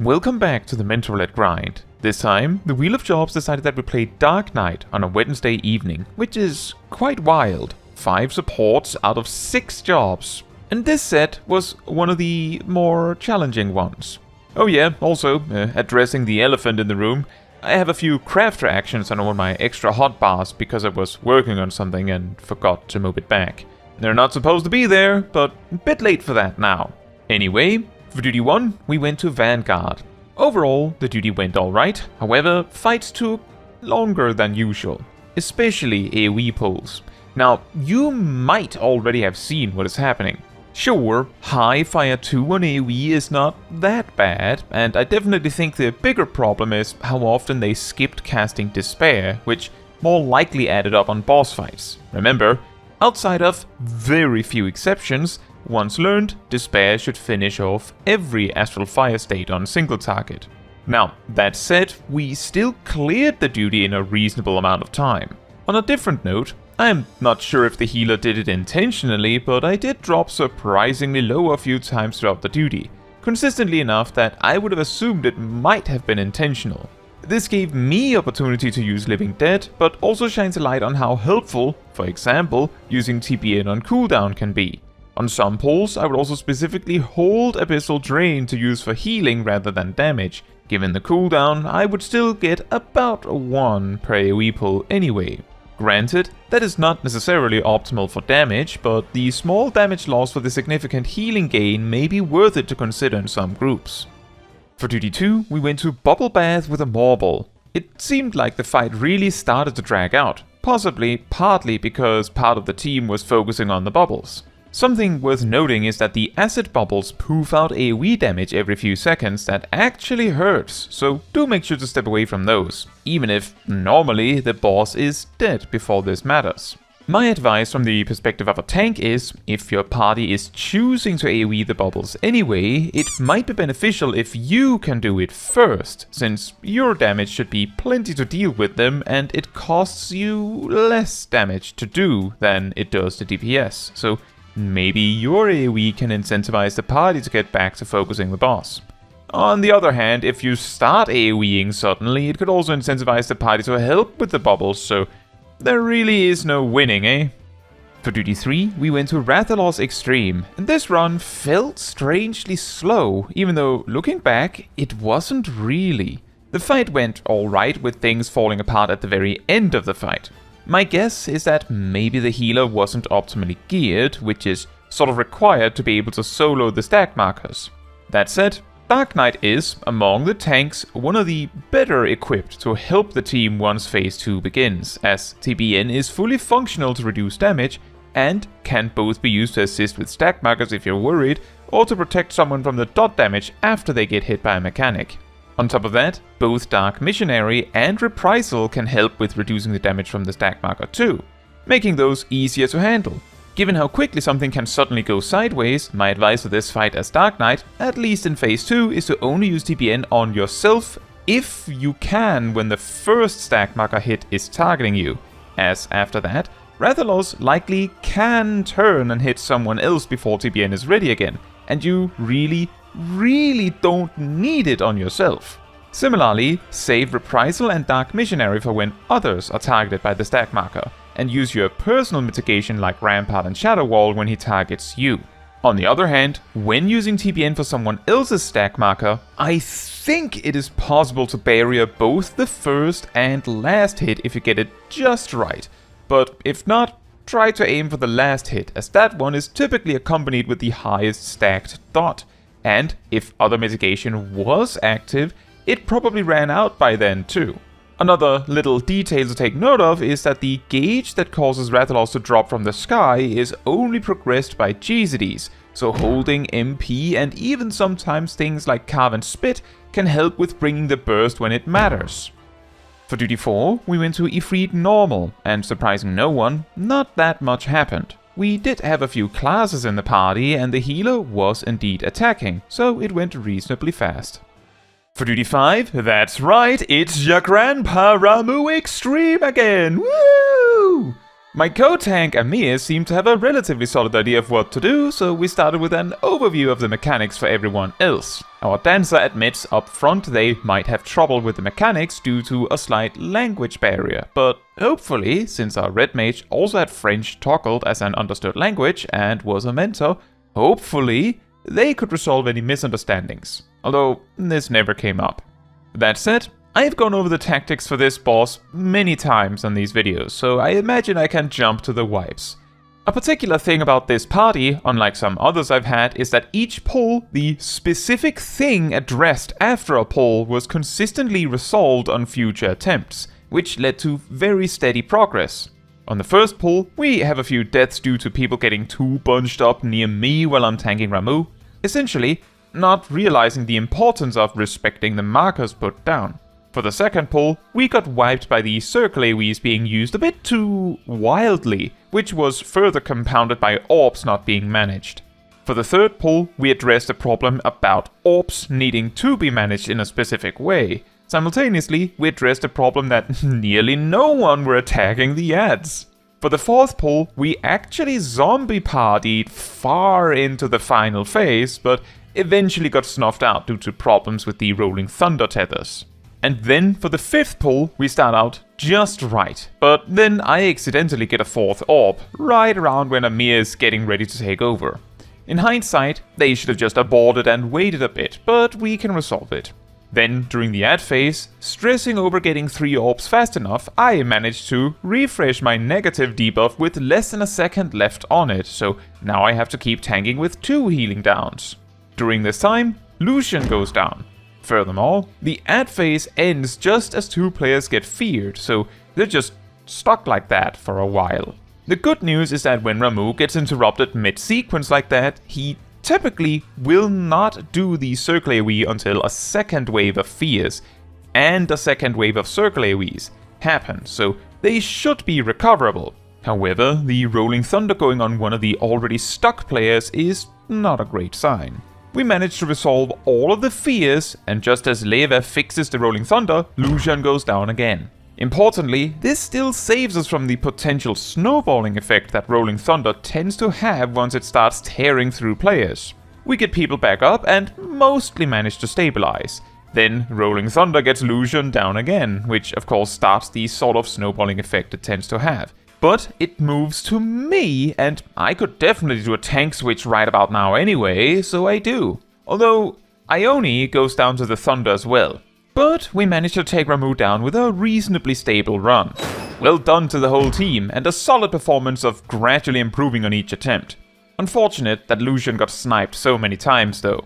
Welcome back to the Mentor Roulette grind. This time, the Wheel of Jobs decided that we play Dark Knight on a Wednesday evening, which is quite wild. 5 supports out of 6 jobs. And this set was one of the more challenging ones. Oh yeah, also, addressing the elephant in the room, I have a few crafter actions on all my extra hotbars because I was working on something and forgot to move it back. They're not supposed to be there, but a bit late for that now. Anyway, for duty 1, we went to Vanguard. Overall, the duty went alright, however, fights took longer than usual, especially AoE pulls. Now, you might already have seen what is happening. Sure, high fire 2 on AoE is not that bad, and I definitely think the bigger problem is how often they skipped casting Despair, which more likely added up on boss fights. Remember, outside of very few exceptions, once learned, Despair should finish off every Astral Fire state on single target. Now, that said, we still cleared the duty in a reasonable amount of time. On a different note, I'm not sure if the healer did it intentionally, but I did drop surprisingly low a few times throughout the duty, consistently enough that I would have assumed it might have been intentional. This gave me opportunity to use Living Dead, but also shines a light on how helpful, for example, using TPN on cooldown can be. On some pulls, I would also specifically hold Abyssal Drain to use for healing rather than damage. Given the cooldown, I would still get about 1 per AoE pull anyway. Granted, that is not necessarily optimal for damage, but the small damage loss for the significant healing gain may be worth it to consider in some groups. For duty 2, we went to Bubble Bath with a Marble. It seemed like the fight really started to drag out, possibly partly because part of the team was focusing on the bubbles. Something worth noting is that the acid bubbles poof out AoE damage every few seconds that actually hurts, so do make sure to step away from those, even if normally the boss is dead before this matters. My advice from the perspective of a tank is, if your party is choosing to AoE the bubbles anyway, it might be beneficial if you can do it first, since your damage should be plenty to deal with them and it costs you less damage to do than it does to DPS, so maybe your AoE can incentivize the party to get back to focusing the boss. On the other hand, if you start AoEing suddenly, it could also incentivize the party to help with the bubbles, so there really is no winning, eh? For duty 3, we went to Rathalos Extreme, and this run felt strangely slow, even though looking back, it wasn't really. The fight went alright with things falling apart at the very end of the fight. My guess is that maybe the healer wasn't optimally geared, which is sort of required to be able to solo the stack markers. That said, Dark Knight is, among the tanks, one of the better equipped to help the team once phase 2 begins, as TBN is fully functional to reduce damage, and can both be used to assist with stack markers if you're worried, or to protect someone from the dot damage after they get hit by a mechanic. On top of that, both Dark Missionary and Reprisal can help with reducing the damage from the stack marker too, making those easier to handle. Given how quickly something can suddenly go sideways, my advice for this fight as Dark Knight, at least in phase 2, is to only use TPN on yourself if you can when the first stack marker hit is targeting you, as after that, Rathalos likely can turn and hit someone else before TPN is ready again, and you really don't need it on yourself. Similarly, save Reprisal and Dark Missionary for when others are targeted by the stack marker, and use your personal mitigation like Rampart and Shadow Wall when he targets you. On the other hand, when using TPN for someone else's stack marker, I think it is possible to barrier both the first and last hit if you get it just right, but if not, try to aim for the last hit, as that one is typically accompanied with the highest stacked dot. And if other mitigation was active, it probably ran out by then too. Another little detail to take note of is that the gauge that causes Rathalos to drop from the sky is only progressed by GZDs, so holding MP and even sometimes things like Carve and Spit can help with bringing the burst when it matters. For duty 4, we went to Ifrit Normal, and surprising no one, not that much happened. We did have a few classes in the party, and the healer was indeed attacking, so it went reasonably fast. For duty 5, that's right, it's your grandpa Ramuh Extreme again! Woo! My co-tank Amir seemed to have a relatively solid idea of what to do, so we started with an overview of the mechanics for everyone else. Our dancer admits up front they might have trouble with the mechanics due to a slight language barrier, but hopefully, since our red mage also had French toggled as an understood language and was a mentor, hopefully they could resolve any misunderstandings, although this never came up. That said, I have gone over the tactics for this boss many times on these videos, so I imagine I can jump to the wipes. A particular thing about this party, unlike some others I've had, is that each pull, the specific thing addressed after a pull was consistently resolved on future attempts, which led to very steady progress. On the first pull, we have a few deaths due to people getting too bunched up near me while I'm tanking Ramuh, essentially not realizing the importance of respecting the markers put down. For the second pull, we got wiped by the circle AoEs being used a bit too wildly, which was further compounded by orbs not being managed. For the third pull, we addressed a problem about orbs needing to be managed in a specific way. Simultaneously, we addressed a problem that nearly no one were attacking the ads. For the fourth pull, we actually zombie partied far into the final phase, but eventually got snuffed out due to problems with the rolling thunder tethers. And then for the fifth pull, we start out just right, but then I accidentally get a fourth orb, right around when Amir is getting ready to take over. In hindsight, they should have just aborted and waited a bit, but we can resolve it. Then, during the ad phase, stressing over getting 3 orbs fast enough, I managed to refresh my negative debuff with less than a second left on it, so now I have to keep tanking with 2 healing downs. During this time, Lucian goes down. Furthermore, the ad phase ends just as 2 players get feared, so they're just stuck like that for a while. The good news is that when Ramuh gets interrupted mid-sequence like that, he typically will not do the circle AoE until a second wave of fears and a second wave of circle AoEs happen, so they should be recoverable. However, the rolling thunder going on one of the already stuck players is not a great sign. We managed to resolve all of the fears, and just as Leva fixes the rolling thunder, Lucian goes down again. Importantly, this still saves us from the potential snowballing effect that rolling thunder tends to have once it starts tearing through players. We get people back up and mostly manage to stabilize. Then rolling thunder gets Lucian down again, which of course starts the sort of snowballing effect it tends to have. But it moves to me, and I could definitely do a tank switch right about now anyway, so I do. Although, Ione goes down to the thunder as well. But we managed to take Ramuh down with a reasonably stable run. Well done to the whole team, and a solid performance of gradually improving on each attempt. Unfortunate that Lucian got sniped so many times though.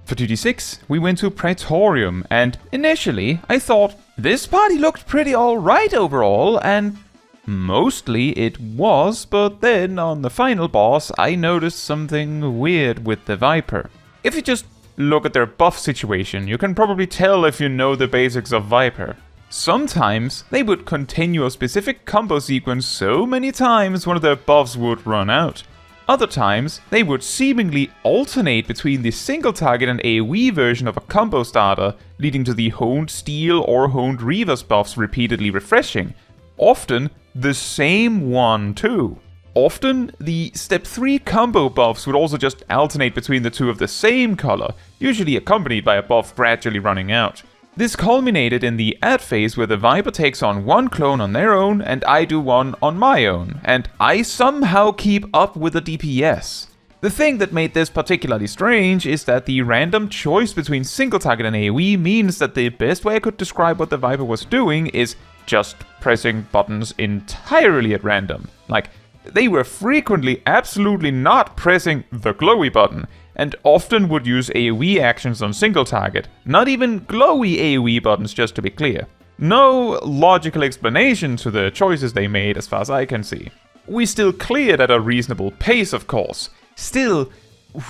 For 2d6, we went to Praetorium, and initially I thought this party looked pretty alright overall, and mostly it was, but then on the final boss I noticed something weird with the Viper. If you just look at their buff situation, you can probably tell if you know the basics of Viper. Sometimes they would continue a specific combo sequence so many times one of their buffs would run out. Other times, they would seemingly alternate between the single target and AoE version of a combo starter, leading to the Honed Steel or Honed Reavers buffs repeatedly refreshing. Often, the same one too. Often, the step 3 combo buffs would also just alternate between the 2 of the same color, usually accompanied by a buff gradually running out. This culminated in the ad phase where the Viper takes on 1 clone on their own and I do 1 on my own, and I somehow keep up with the DPS. The thing that made this particularly strange is that the random choice between single target and AoE means that the best way I could describe what the Viper was doing is just pressing buttons entirely at random. Like, they were frequently absolutely not pressing the glowy button, and often would use AoE actions on single target. Not even glowy AoE buttons, just to be clear. No logical explanation to the choices they made as far as I can see. We still cleared at a reasonable pace, of course. Still,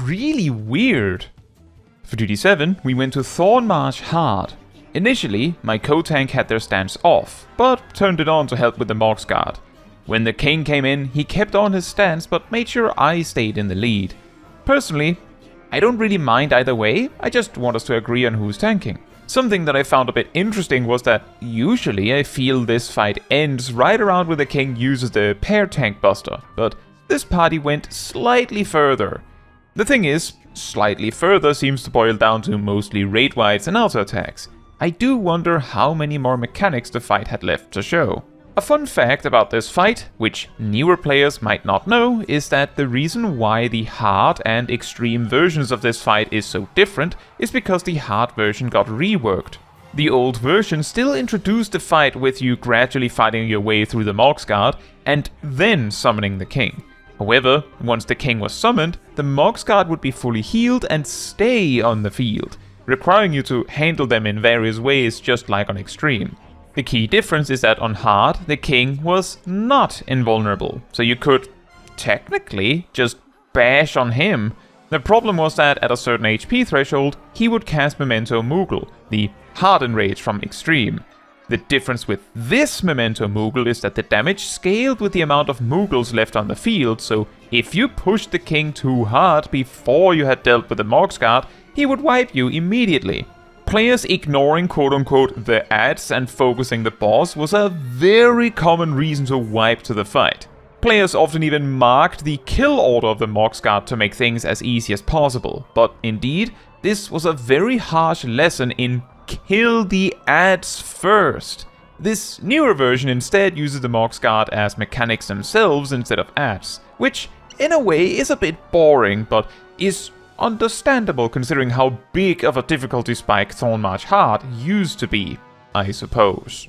really weird. For 2d7, we went to Thornmarch hard. Initially, my co-tank had their stance off, but turned it on to help with the Morg's Guard. When the king came in, he kept on his stance but made sure I stayed in the lead. Personally, I don't really mind either way, I just want us to agree on who's tanking. Something that I found a bit interesting was that usually I feel this fight ends right around when the king uses the pair tank buster, but this party went slightly further. The thing is, slightly further seems to boil down to mostly raid wides and auto attacks. I do wonder how many more mechanics the fight had left to show. A fun fact about this fight, which newer players might not know, is that the reason why the hard and extreme versions of this fight is so different is because the hard version got reworked. The old version still introduced the fight with you gradually fighting your way through the Mogsguard and then summoning the king. However, once the king was summoned, the Mogsguard would be fully healed and stay on the field, requiring you to handle them in various ways just like on extreme. The key difference is that on hard, the king was not invulnerable, so you could, technically, just bash on him. The problem was that at a certain HP threshold, he would cast Memento Moogle, the harden rage from extreme. The difference with this Memento Moogle is that the damage scaled with the amount of Moogles left on the field, so if you pushed the king too hard before you had dealt with the Mogsguard, he would wipe you immediately. Players ignoring quote-unquote the ads and focusing the boss was a very common reason to wipe to the fight. Players often even marked the kill order of the Mogsguard to make things as easy as possible, but indeed, this was a very harsh lesson in kill the ads first. This newer version instead uses the Mogsguard as mechanics themselves instead of ads, which in a way is a bit boring, but is understandable considering how big of a difficulty spike Thornmarch Hard used to be, I suppose.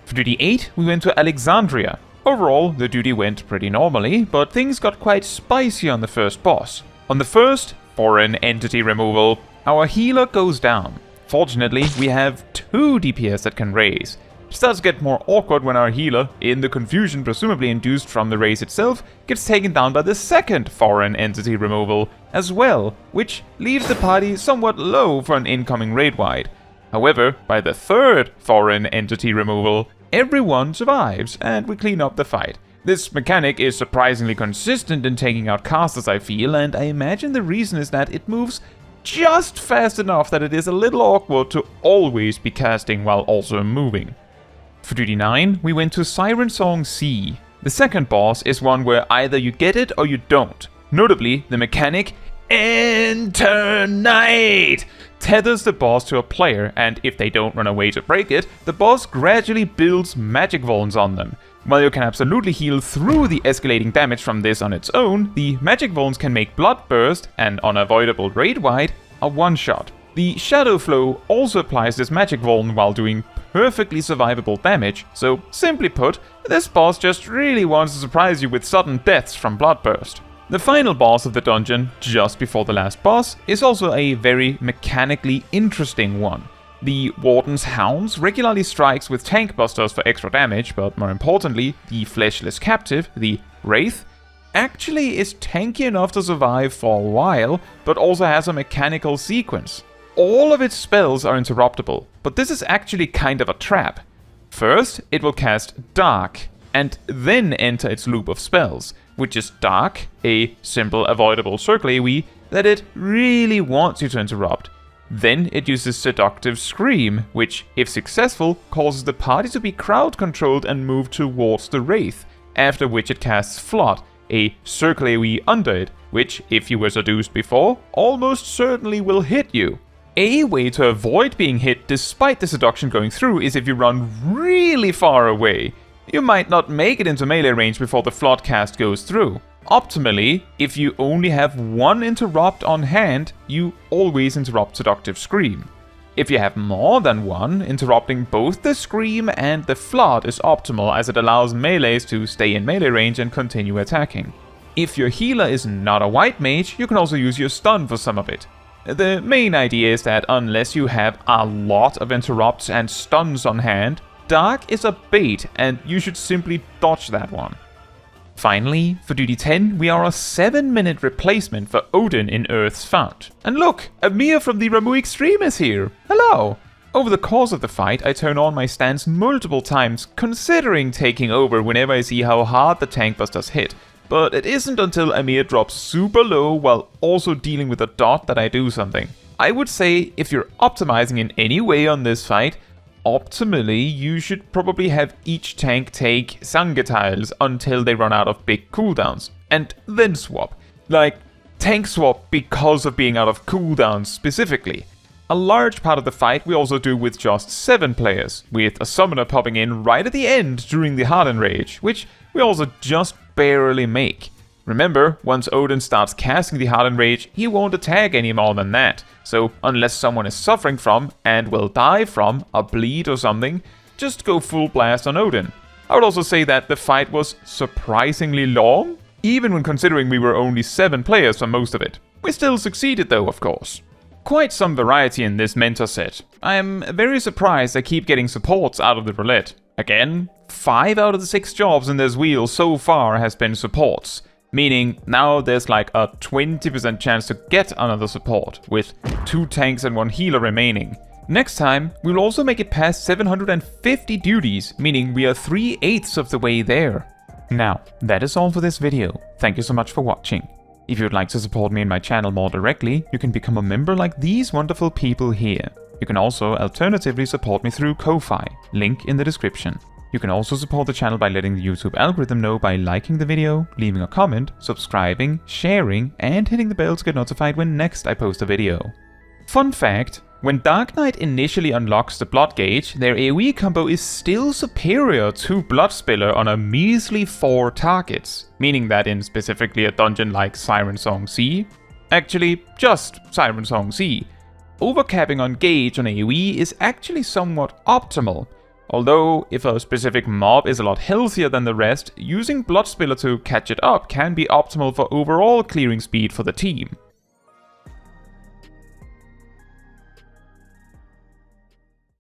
For Duty 8, we went to Alexandria. Overall, the duty went pretty normally, but things got quite spicy on the first boss. On the first, foreign entity removal, our healer goes down. Fortunately, we have 2 DPS that can raise. It starts to get more awkward when our healer, in the confusion presumably induced from the raise itself, gets taken down by the second foreign entity removal as well, which leaves the party somewhat low for an incoming raid wide. However, by the third foreign entity removal, everyone survives and we clean up the fight. This mechanic is surprisingly consistent in taking out casters, I feel, and I imagine the reason is that it moves just fast enough that it is a little awkward to always be casting while also moving. For Duty 9, we went to Sirensong Sea. The second boss is one where either you get it or you don't. Notably, the mechanic Enter Night tethers the boss to a player, and if they don't run away to break it, the boss gradually builds magic wounds on them. While you can absolutely heal through the escalating damage from this on its own, the magic wounds can make Blood Burst, and unavoidable raid wide, a one-shot. The Shadow Flow also applies this magic wound while doing perfectly survivable damage, so simply put, this boss just really wants to surprise you with sudden deaths from Bloodburst. The final boss of the dungeon, just before the last boss, is also a very mechanically interesting one. The Warden's Hounds regularly strikes with tank busters for extra damage, but more importantly, the fleshless captive, the Wraith, actually is tanky enough to survive for a while, but also has a mechanical sequence. All of its spells are interruptible, but this is actually kind of a trap. First, it will cast Dark, and then enter its loop of spells, which is Dark, a simple avoidable circle AoE that it really wants you to interrupt. Then it uses Seductive Scream, which, if successful, causes the party to be crowd controlled and move towards the Wraith, after which it casts Flood, a circle AoE under it, which, if you were seduced before, almost certainly will hit you. A way to avoid being hit despite the seduction going through is if you run really far away. You might not make it into melee range before the flood cast goes through. Optimally, if you only have one interrupt on hand, you always interrupt Seductive Scream. If you have more than one, interrupting both the Scream and the Flood is optimal as it allows melees to stay in melee range and continue attacking. If your healer is not a white mage, you can also use your stun for some of it. The main idea is that unless you have a lot of interrupts and stuns on hand, Dark is a bait and you should simply dodge that one. Finally, for Duty 10, we are a 7-minute replacement for Odin in Urth's Fount. And look, Amir from the Ramuh Extreme is here! Hello! Over the course of the fight, I turn on my stance multiple times, considering taking over whenever I see how hard the tank busters hit. But it isn't until Amir drops super low while also dealing with a dot that I do something. I would say if you're optimizing in any way on this fight, optimally you should probably have each tank take Sangha tiles until they run out of big cooldowns, and then swap. Like, tank swap because of being out of cooldowns specifically. A large part of the fight we also do with just 7 players, with a summoner popping in right at the end during the Hardened Rage, which we also just barely make. Remember, once Odin starts casting the Hardened Rage, he won't attack any more than that, so unless someone is suffering from, and will die from, a bleed or something, just go full blast on Odin. I would also say that the fight was surprisingly long, even when considering we were only 7 players for most of it. We still succeeded though, of course. Quite some variety in this Mentor set. I am very surprised I keep getting supports out of the roulette. Again, 5 out of the 6 jobs in this wheel so far has been supports. Meaning now there's like a 20% chance to get another support, with 2 tanks and 1 healer remaining. Next time, we'll also make it past 750 duties, meaning we are 3/8 of the way there. Now, that is all for this video. Thank you so much for watching. If you'd like to support me and my channel more directly, you can become a member like these wonderful people here. You can also alternatively support me through Ko-Fi, link in the description. You can also support the channel by letting the YouTube algorithm know by liking the video, leaving a comment, subscribing, sharing, and hitting the bell to get notified when next I post a video. Fun fact, when Dark Knight initially unlocks the Blood Gauge, their AoE combo is still superior to Bloodspiller on a measly 4 targets, meaning that in specifically a dungeon like Sirensong Sea, actually just Sirensong Sea, overcapping on gauge on AoE is actually somewhat optimal. Although, if a specific mob is a lot healthier than the rest, using Bloodspiller to catch it up can be optimal for overall clearing speed for the team.